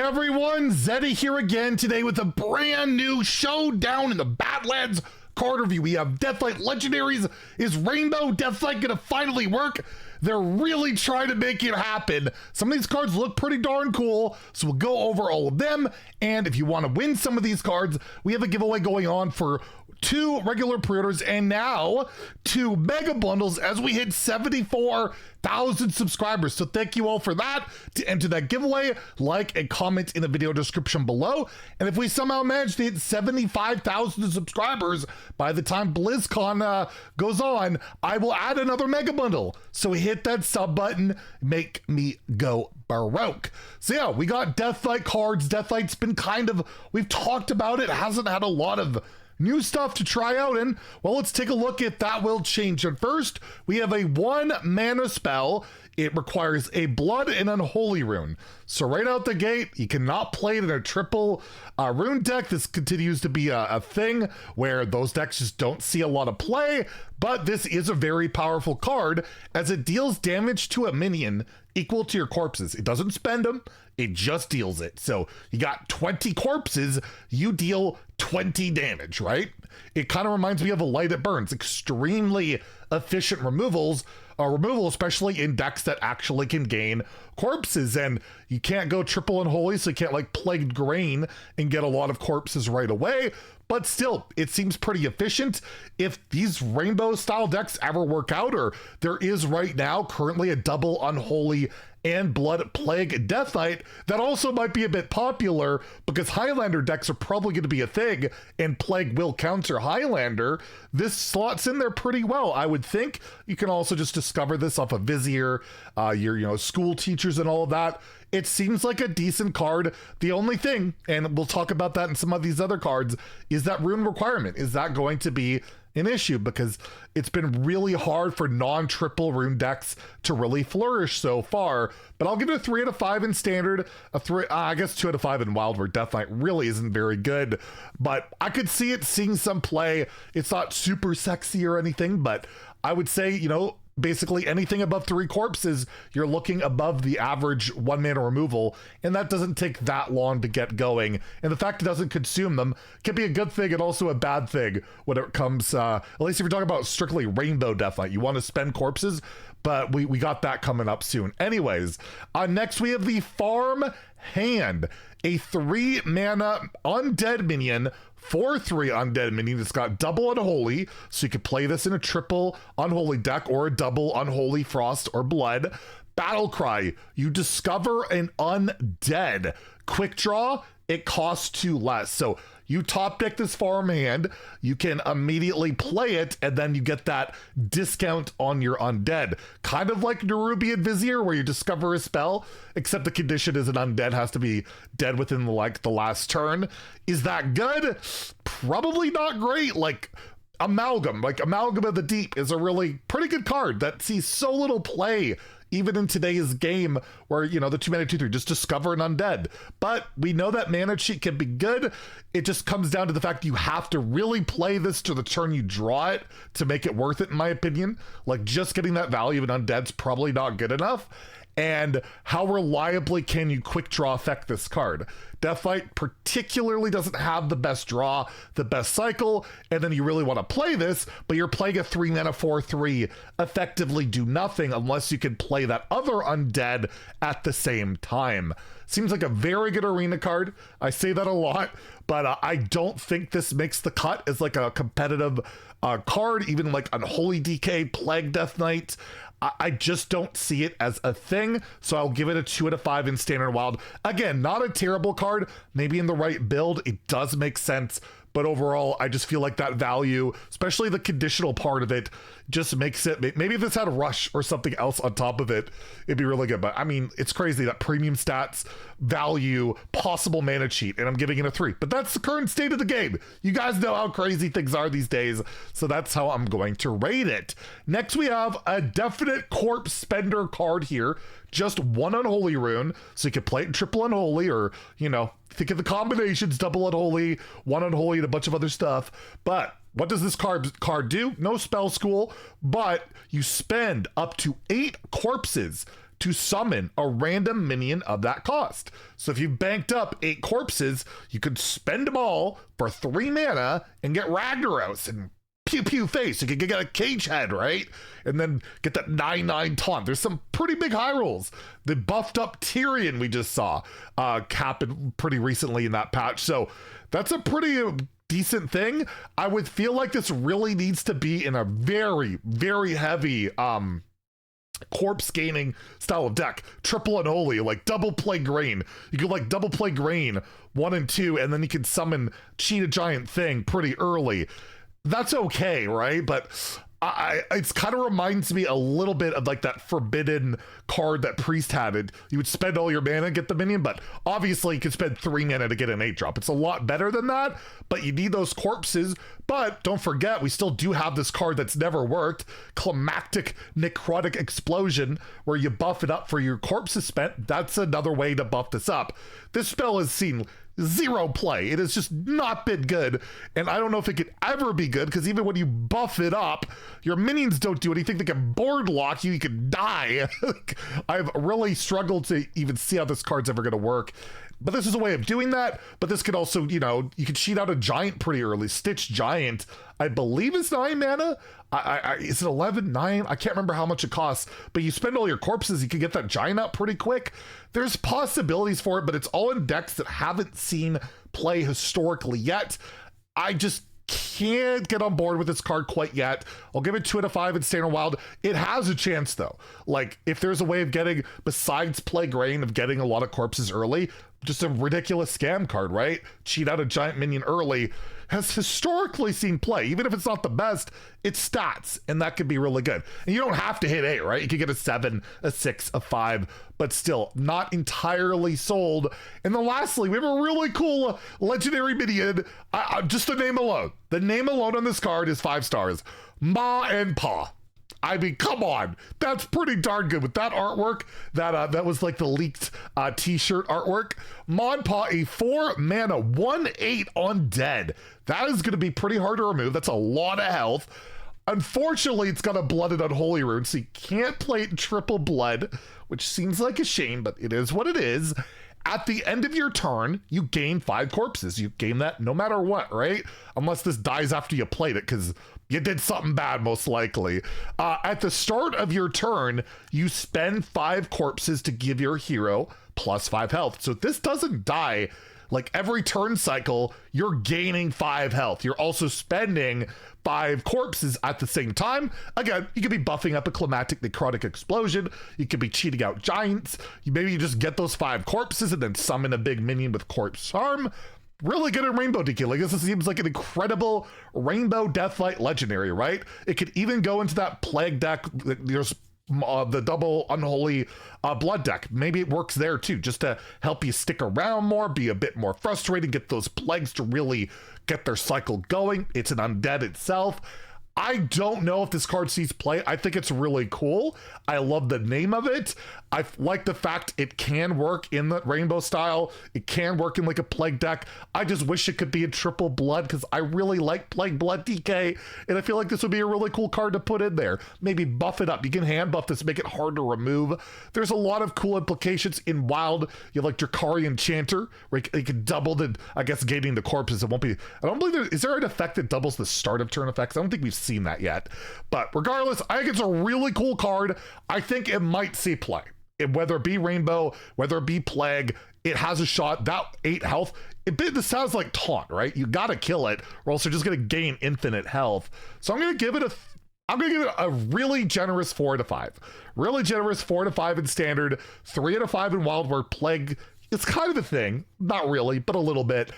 everyone, Zeddy here again today with a brand new Showdown in the Badlands card review. We have Deathlight Legendaries. Is Rainbow Deathlight gonna finally work? They're really trying to make it happen. Some of these cards look pretty darn cool, so we'll go over all of them. And if you want to win some of these cards, we have a giveaway going on for 2 regular pre-orders and now 2 mega bundles as we hit 74,000 subscribers. So thank you all for that. To enter that giveaway, like and comment in the video description below. And if we somehow manage to hit 75,000 subscribers by the time BlizzCon goes on, I will add another mega bundle. So hit that sub button, make me go baroque. So yeah, we got Deathlight cards. Deathlight's been we've talked about it, hasn't had a lot of new stuff to try out, and well, let's take a look at that will change. And first, we have a 1 mana spell. It requires a blood and unholy rune. So right out the gate, you cannot play it in a triple rune deck. This continues to be a thing where those decks just don't see a lot of play, but this is a very powerful card as it deals damage to a minion equal to your corpses. It doesn't spend them, it just deals it. So you got 20 corpses, you deal 20 damage, right? It kind of reminds me of a Light It Burns. Extremely efficient removal, especially in decks that actually can gain corpses. And you can't go triple unholy, so you can't like Plagued Grain and get a lot of corpses right away. But still, it seems pretty efficient. If these rainbow style decks ever work out, or there is right now currently a double unholy and blood plague Deathlight that also might be a bit popular because Highlander decks are probably going to be a thing and plague will counter Highlander, this slots in there pretty well. I would think you can also just discover this off of Vizier, your school teachers and all of that. It seems like a decent card. The only thing, and we'll talk about that in some of these other cards, is that rune requirement. Is that going to be an issue? Because it's been really hard for non-triple rune decks to really flourish so far. But I'll give it a 3 out of 5 in standard, I guess 2 out of 5 in wild, where Deathlight really isn't very good. But I could see it seeing some play. It's not super sexy or anything, but I would say, basically anything above 3 corpses, you're looking above the average 1 mana removal, and that doesn't take that long to get going. And the fact it doesn't consume them can be a good thing and also a bad thing when it comes, at least if you're talking about strictly rainbow Deathlight. You want to spend corpses, but we got that coming up soon. Anyways, next we have the Farmhand, a 3 mana undead minion, 4/3 undead minion. It's got double unholy, so you could play this in a triple unholy deck or a double unholy frost or blood. Battle cry, you discover an undead. Quick draw, it costs 2 less. So you top deck this Farmhand, you can immediately play it, and then you get that discount on your undead. Kind of like Nerubian Vizier, where you discover a spell, except the condition is an undead has to be dead within the last turn. Is that good? Probably not great. Amalgam of the Deep is a really pretty good card that sees so little play even in today's game where, the 2 mana 2/3, just discover an undead. But we know that mana cheat can be good. It just comes down to the fact you have to really play this to the turn you draw it to make it worth it, in my opinion. Just getting that value of an undead's probably not good enough. And how reliably can you quick draw affect this card? Deathlight particularly doesn't have the best draw, the best cycle, and then you really want to play this, but you're playing a 3 mana 4/3, effectively do nothing unless you can play that other undead at the same time. Seems like a very good arena card. I say that a lot, but I don't think this makes the cut as a competitive card, even like Unholy DK, Plague Death Knight. I just don't see it as a thing, so I'll give it a 2 out of 5 in standard wild. Again, not a terrible card. Maybe in the right build, it does make sense, but overall, I just feel like that value, especially the conditional part of it, just makes it, maybe if this had a rush or something else on top of it, it'd be really good. But I mean, it's crazy that premium stats, value, possible mana cheat, and I'm giving it a 3. But that's the current state of the game. You guys know how crazy things are these days, so that's how I'm going to rate it. Next, we have a definite corpse spender card here. Just 1 unholy rune, so you can play it in triple unholy, or, think of the combinations, double unholy, 1 unholy, and a bunch of other stuff. But what does this card do? No spell school, but you spend up to 8 corpses to summon a random minion of that cost. So if you've banked up 8 corpses, you could spend them all for 3 mana and get Ragnaros and pew pew face. You could get a cage head, right? And then get that 9/9 taunt. There's some pretty big high rolls. The buffed up Tyrion we just saw happen pretty recently in that patch. So that's a pretty decent thing. I would feel like this really needs to be in a very, very heavy corpse gaining style of deck. Triple unholy, like double play grain. You could like double play grain 1 and 2, and then you can summon Cheetah Giant Thing pretty early. That's okay, right? But it's kind of reminds me a little bit of like that forbidden card that Priest had. You would spend all your mana and get the minion, but obviously you can spend 3 mana to get an 8-drop. It's a lot better than that, but you need those corpses. But don't forget, we still do have this card that's never worked, Climactic Necrotic Explosion, where you buff it up for your corpses spent. That's another way to buff this up. This spell has seen 0 play. It has just not been good, and I don't know if it could ever be good, because even when you buff it up, your minions don't do anything. They can board lock you. You can die. I've really struggled to even see how this card's ever going to work. But this is a way of doing that. But this could also, you know, you could cheat out a giant pretty early. Stitch Giant, I believe is 9 mana. Is it 11, 9? I can't remember how much it costs. But you spend all your corpses, you can get that giant out pretty quick. There's possibilities for it, but it's all in decks that haven't seen play historically yet. I just can't get on board with this card quite yet. I'll give it 2 out of 5 in Standard Wild. It has a chance though. Like if there's a way of getting, besides play grain, of getting a lot of corpses early, just a ridiculous scam card, right? Cheat out a giant minion early has historically seen play. Even if it's not the best, it's stats, and that could be really good. And you don't have to hit 8, right? You could get a 7, a 6, a 5, but still not entirely sold. And then lastly, we have a really cool legendary minion. Just the name alone. The name alone on this card is 5 stars. Ma and Pa. I mean, come on. That's pretty darn good with that artwork. That was like the leaked t-shirt artwork. Ma and Pa, a 4 mana 1/8 undead. That is going to be pretty hard to remove. That's a lot of health. Unfortunately, it's got a blooded unholy rune, so you can't play it in triple blood, which seems like a shame, but it is what it is. At the end of your turn, you gain 5 corpses. You gain that no matter what, right? Unless this dies after you played it, because you did something bad, most likely. At the start of your turn, you spend 5 corpses to give your hero plus 5 health. So if this doesn't die, like every turn cycle, you're gaining 5 health. You're also spending 5 corpses at the same time. Again, you could be buffing up a Climactic Necrotic Explosion. You could be cheating out giants. Maybe you just get those 5 corpses and then summon a big minion with Corpse Charm. Really good at Rainbow DK. Like, this seems like an incredible Rainbow Deathlight legendary, right? It could even go into that Plague deck. There's the double unholy blood deck. Maybe it works there too, just to help you stick around more, be a bit more frustrated, get those plagues to really get their cycle going. It's an undead itself. I don't know if this card sees play. I think it's really cool. I love the name of it. I like the fact it can work in the rainbow style. It can work in like a plague deck. I just wish it could be a triple blood, because I really like plague blood DK, and I feel like this would be a really cool card to put in there. Maybe buff it up. You can hand buff this, make it hard to remove. There's a lot of cool implications in Wild. You have like Drakari Enchanter, where you can double the, I guess, gaining the corpses. It won't be, I don't believe is there an effect that doubles the start of turn effects? I don't think we've seen that yet. But regardless, I think it's a really cool card. I think it might see play. Whether it be Rainbow, whether it be Plague, it has a shot. That 8 health, this sounds like taunt, right? You gotta kill it, or else you're just gonna gain infinite health. So I'm gonna give it a really generous 4 out of 5. Really generous 4 out of 5 in standard, 3 out of 5 in Wild, where Plague, it's kind of a thing. Not really, but a little bit.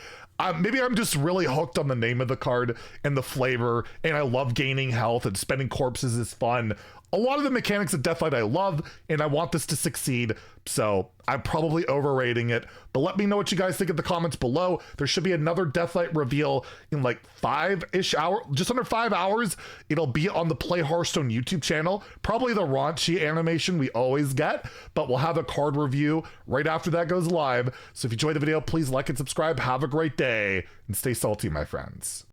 Maybe I'm just really hooked on the name of the card and the flavor, and I love gaining health, and spending corpses is fun. A lot of the mechanics of Deathlight I love, and I want this to succeed, so I'm probably overrating it. But let me know what you guys think in the comments below. There should be another Deathlight reveal in like 5-ish hours, just under 5 hours. It'll be on the Play Hearthstone YouTube channel. Probably the raunchy animation we always get, but we'll have a card review right after that goes live. So if you enjoyed the video, please like and subscribe. Have a great day, and stay salty, my friends.